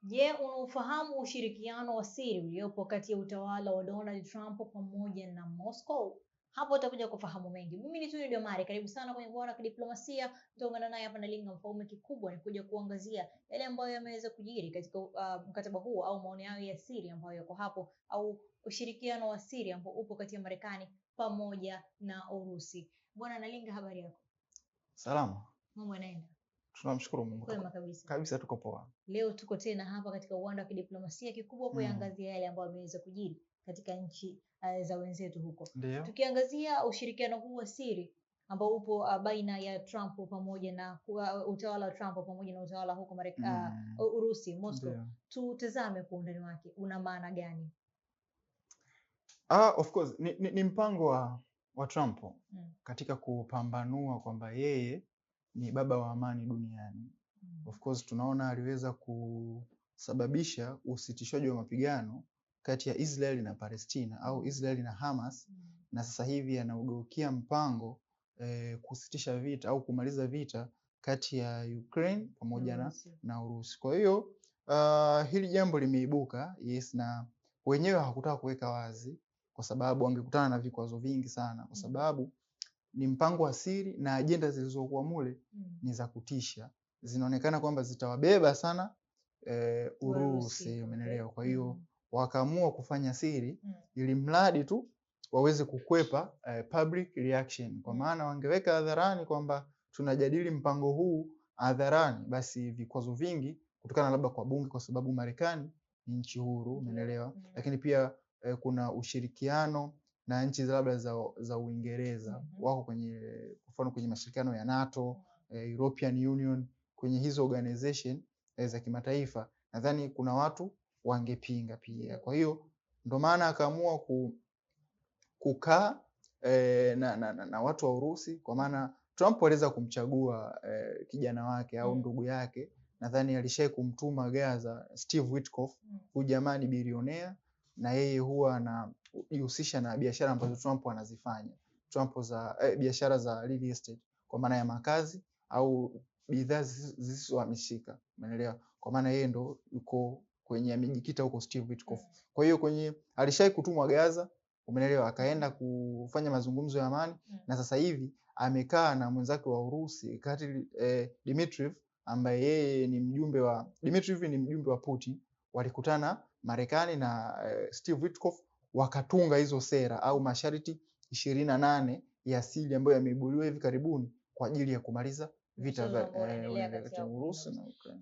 Je, unaofahamu ushirikiano wa siri uliopo kati ya utawala wa Donald Trump pamoja na Moscow? Hapo utakuja kufahamu mengi. Mimi ni Tuni Domari, karibu sana kwenye Bwana Kidiplomasia. Tutaungana naye hapa na Linga Mfaume. Kikubwa ni kuja kuangazia yale ambayo yameweza kujiri katika mkataba huu au maoni yao ya siri ambayo yako hapo, au ushirikiano wa siri ambao upo kati ya Marekani pamoja na Urusi. Bwana Nalinga, habari yako? Salama. Mambo yanaenda? Tunamshukuru Mungu. Kwema kabisa. Kabisa tuko poa. Leo tuko tena hapa katika uwanda wa kidiplomasia, kikubwa kuangazia yale ambayo yameweza kujiri katika nchi za wenzetu huko. Ndio. Tukiangazia ushirikiano huu wa siri ambao upo baina ya Trump pamoja na utawala wa Trump pamoja na utawala huko Urusi, Moscow. Tutazame kwa undani wake, una maana gani? Of course ni mpango wa Trump katika kupambanua kwamba yeye ni baba wa amani duniani. Of course tunaona aliweza kusababisha usitishaji wa mapigano kati ya Israeli na Palestina au Israeli na Hamas, na sasa hivi anaugeukia mpango kusitisha vita au kumaliza vita kati ya Ukraine pamoja na Urusi. Kwa hiyo hili jambo limeibuka, yes, na wenyewe hakutaka kuweka wazi kwa sababu wangekutana na vikwazo vingi sana, kwa sababu ni mpango wa siri na ajenda zilizokuwa mule ni za kutisha. Zinaonekana kwamba zitawabeba sana Urusi, umeelewa? Kwa hiyo wakaamua kufanya siri ili mradi tu waweze kukwepa public reaction. Kwa maana wangeweka hadharani kwamba tunajadili mpango huu hadharani, basi vikwazo vingi kutokana labda kwa bunge, kwa sababu Marekani ni nchi huru, umeelewa? Lakini pia kuna ushirikiano na nchi labda za Uingereza, wako kwenye mfano kwenye mashirikiano ya NATO, European Union, kwenye hizo organization za kimataifa. Nadhani kuna watu wangepinga pia. Kwa hiyo ndo maana akaamua kukaa na watu wa Urusi, kwa maana Trump aliweza kumchagua kijana wake au ndugu yake, nadhani alishaye kumtuma Gaza, Steve Witkoff. Huyu jamaa ni bilionea na yeye huwa anajihusisha na biashara ambazo Trump anazifanya. Trump za biashara za real estate, kwa maana ya makazi au bidhaa zisizohamishika, umeelewa? Kwa maana yeye ndo yuko kwenye amejikita huko Steve Witkoff. Kwa hiyo kwenye alishaye kutumwa Gaza, umeelewa, akaenda kufanya mazungumzo ya amani, na sasa hivi amekaa na mwenzake wa Urusi Dmitriev, ambaye yeye ni mjumbe wa Putin. Walikutana Marekani na Steve Witkoff, wakatunga hizo sera au masharti 28 ya siri ambayo yameibuliwa hivi karibuni kwa ajili ya kumaliza vita vya Urusi na Ukraine.